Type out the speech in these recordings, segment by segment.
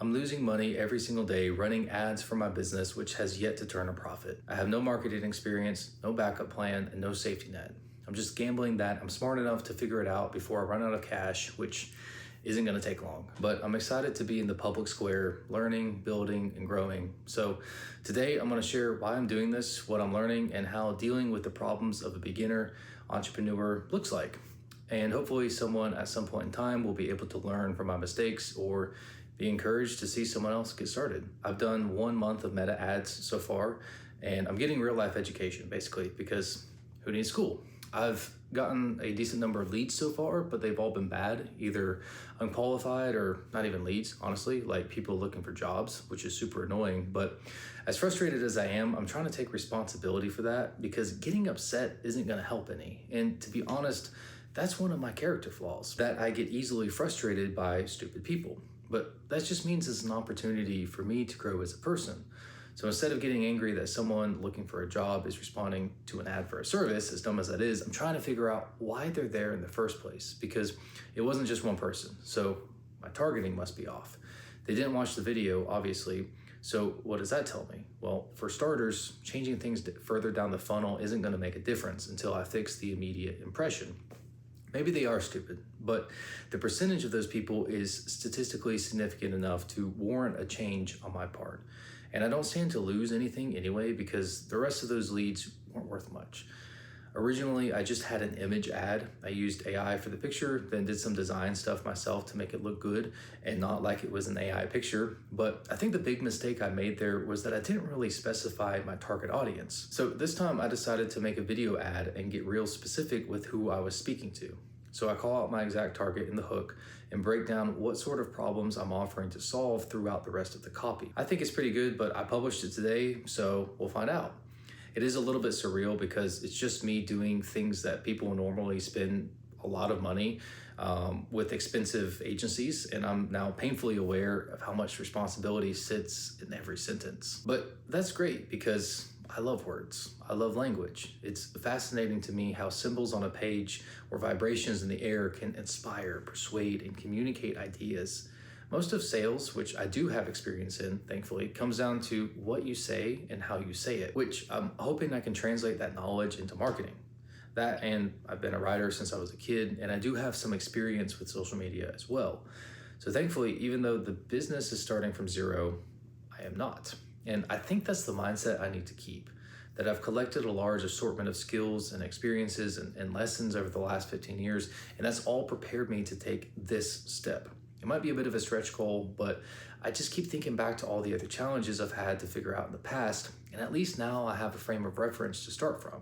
I'm losing money every single day running ads for my business, which has yet to turn a profit. I have no marketing experience, no backup plan, and no safety net. I'm just gambling that I'm smart enough to figure it out before I run out of cash, which isn't going to take long. But I'm excited to be in the public square, learning, building, and growing. So today I'm going to share why I'm doing this, what I'm learning, and how dealing with the problems of a beginner entrepreneur looks like. And hopefully someone at some point in time will be able to learn from my mistakes or be encouraged to see someone else get started. I've done 1 month of meta ads so far, and I'm getting real life education basically, because who needs school? I've gotten a decent number of leads so far, but they've all been bad, either unqualified or not even leads, honestly, like people looking for jobs, which is super annoying. But as frustrated as I am, I'm trying to take responsibility for that, because getting upset isn't going to help any. And to be honest, that's one of my character flaws, that I get easily frustrated by stupid people. But that just means it's an opportunity for me to grow as a person. So instead of getting angry that someone looking for a job is responding to an ad for a service, as dumb as that is, I'm trying to figure out why they're there in the first place, because it wasn't just one person. So my targeting must be off. They didn't watch the video, obviously. So what does that tell me? Well, for starters, changing things further down the funnel isn't going to make a difference until I fix the immediate impression. Maybe they are stupid, but the percentage of those people is statistically significant enough to warrant a change on my part. And I don't stand to lose anything anyway, because the rest of those leads weren't worth much. Originally, I just had an image ad. I used AI for the picture, then did some design stuff myself to make it look good and not like it was an AI picture. But I think the big mistake I made there was that I didn't really specify my target audience. So this time I decided to make a video ad and get real specific with who I was speaking to. So I call out my exact target in the hook and break down what sort of problems I'm offering to solve throughout the rest of the copy. I think it's pretty good, but I published it today, so we'll find out. It is a little bit surreal because it's just me doing things that people normally spend a lot of money with expensive agencies, and I'm now painfully aware of how much responsibility sits in every sentence. But that's great, because I love words. I love language. It's fascinating to me how symbols on a page or vibrations in the air can inspire, persuade, and communicate ideas. Most of sales, which I do have experience in, thankfully, comes down to what you say and how you say it, which I'm hoping I can translate that knowledge into marketing. That, and I've been a writer since I was a kid, and I do have some experience with social media as well. So thankfully, even though the business is starting from zero, I am not. And I think that's the mindset I need to keep, that I've collected a large assortment of skills and experiences and lessons over the last 15 years, and that's all prepared me to take this step. It might be a bit of a stretch goal, but I just keep thinking back to all the other challenges I've had to figure out in the past, and at least now I have a frame of reference to start from.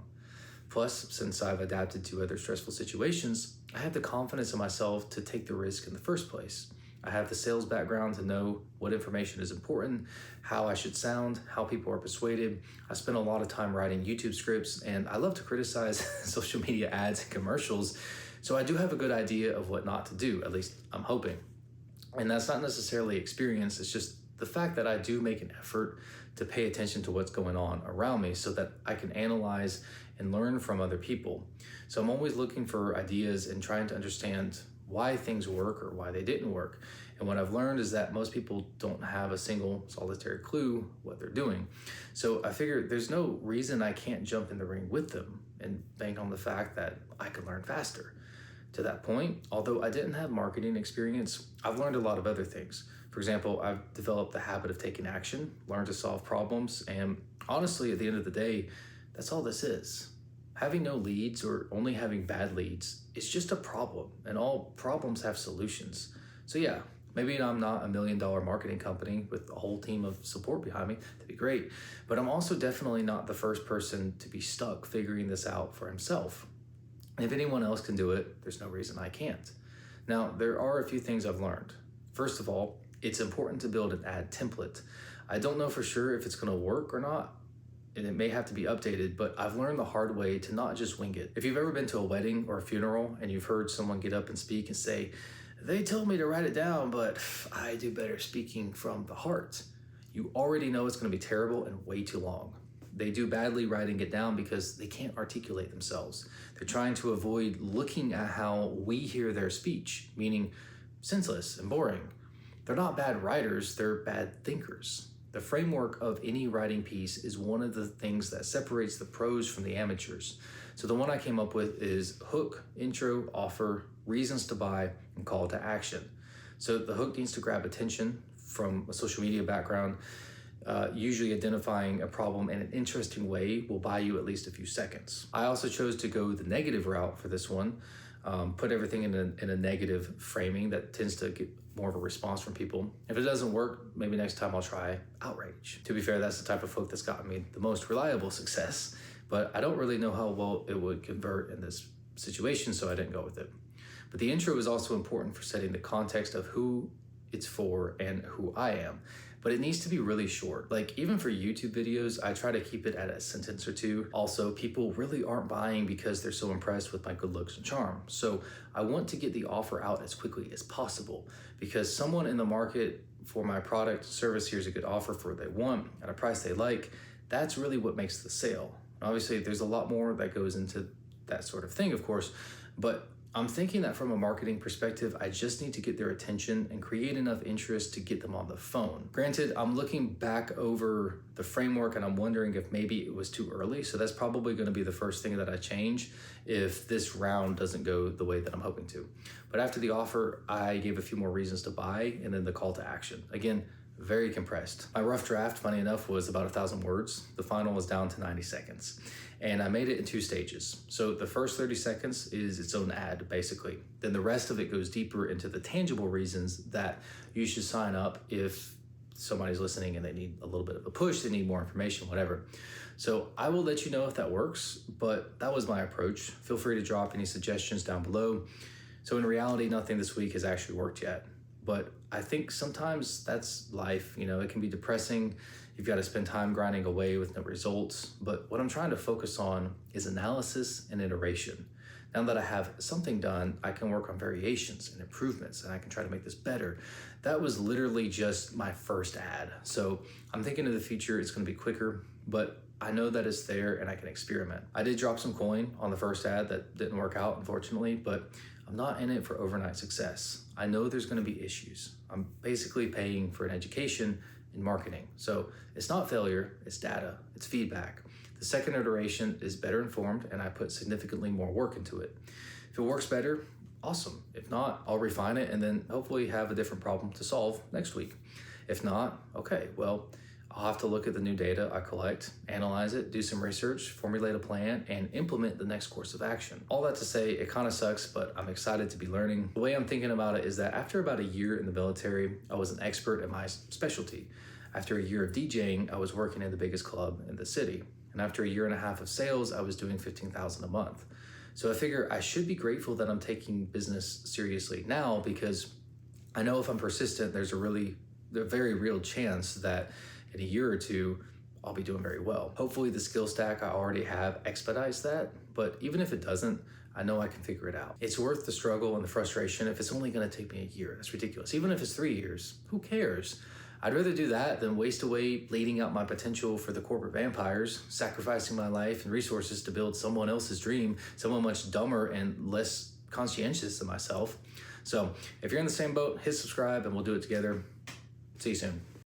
Plus, since I've adapted to other stressful situations, I have the confidence in myself to take the risk in the first place. I have the sales background to know what information is important, how I should sound, how people are persuaded. I spend a lot of time writing YouTube scripts, and I love to criticize social media ads and commercials. So I do have a good idea of what not to do, at least I'm hoping. And that's not necessarily experience, it's just the fact that I do make an effort to pay attention to what's going on around me so that I can analyze and learn from other people. So I'm always looking for ideas and trying to understand why things work or why they didn't work. And what I've learned is that most people don't have a single solitary clue what they're doing. So I figure there's no reason I can't jump in the ring with them and bank on the fact that I can learn faster. To that point, although I didn't have marketing experience, I've learned a lot of other things. For example, I've developed the habit of taking action, learned to solve problems, and honestly, at the end of the day, that's all this is. Having no leads or only having bad leads is just a problem, and all problems have solutions. So yeah, maybe I'm not $1 million marketing company with a whole team of support behind me. That'd be great. But I'm also definitely not the first person to be stuck figuring this out for himself. If anyone else can do it, there's no reason I can't. Now, there are a few things I've learned. First of all, it's important to build an ad template. I don't know for sure if it's going to work or not, and it may have to be updated, but I've learned the hard way to not just wing it. If you've ever been to a wedding or a funeral and you've heard someone get up and speak and say, "They told me to write it down, but I do better speaking from the heart," you already know it's going to be terrible and way too long. They do badly writing it down because they can't articulate themselves. They're trying to avoid looking at how we hear their speech, meaning senseless and boring. They're not bad writers, they're bad thinkers. The framework of any writing piece is one of the things that separates the pros from the amateurs. So the one I came up with is hook, intro, offer, reasons to buy, and call to action. So the hook needs to grab attention from a social media background. Usually identifying a problem in an interesting way will buy you at least a few seconds. I also chose to go the negative route for this one, put everything in a negative framing that tends to get more of a response from people. If it doesn't work, maybe next time I'll try outrage. To be fair, that's the type of hook that's gotten me the most reliable success, but I don't really know how well it would convert in this situation, so I didn't go with it. But the intro is also important for setting the context of who it's for and who I am. But it needs to be really short. Like even for YouTube videos, I try to keep it at a sentence or two. Also, people really aren't buying because they're so impressed with my good looks and charm. So I want to get the offer out as quickly as possible because someone in the market for my product service, here's a good offer for what they want at a price they like. That's really what makes the sale. Obviously, there's a lot more that goes into that sort of thing, of course, but I'm thinking that from a marketing perspective, I just need to get their attention and create enough interest to get them on the phone. Granted, I'm looking back over the framework and I'm wondering if maybe it was too early. So that's probably going to be the first thing that I change if this round doesn't go the way that I'm hoping to. But after the offer, I gave a few more reasons to buy and then the call to action. Again, very compressed. My rough draft, funny enough, was about 1,000 words. The final was down to 90 seconds. And I made it in 2 stages. So the first 30 seconds is its own ad, basically. Then the rest of it goes deeper into the tangible reasons that you should sign up if somebody's listening and they need a little bit of a push, they need more information, whatever. So I will let you know if that works, but that was my approach. Feel free to drop any suggestions down below. So in reality, nothing this week has actually worked yet. But I think sometimes that's life, it can be depressing. You've got to spend time grinding away with no results. But what I'm trying to focus on is analysis and iteration. Now that I have something done, I can work on variations and improvements and I can try to make this better. That was literally just my first ad. So I'm thinking of the future, it's going to be quicker, but I know that it's there and I can experiment. I did drop some coin on the first ad that didn't work out, unfortunately, but I'm not in it for overnight success. I know there's going to be issues. I'm basically paying for an education in marketing. So it's not failure, it's data, it's feedback. The second iteration is better informed and I put significantly more work into it. If it works better, awesome. If not, I'll refine it and then hopefully have a different problem to solve next week. If not, okay, well, I'll have to look at the new data I collect, analyze it, do some research, formulate a plan, and implement the next course of action. All that to say, it kind of sucks, but I'm excited to be learning. The way I'm thinking about it is that after about a year in the military, I was an expert in my specialty. After a year of DJing, I was working in the biggest club in the city. And after a year and a half of sales, I was doing $15,000 a month. So I figure I should be grateful that I'm taking business seriously now because I know if I'm persistent, there's a very real chance that in a year or two, I'll be doing very well. Hopefully the skill stack I already have expedites that, but even if it doesn't, I know I can figure it out. It's worth the struggle and the frustration if it's only gonna take me a year. That's ridiculous. Even if it's 3 years, who cares? I'd rather do that than waste away bleeding out my potential for the corporate vampires, sacrificing my life and resources to build someone else's dream, someone much dumber and less conscientious than myself. So if you're in the same boat, hit subscribe and we'll do it together. See you soon.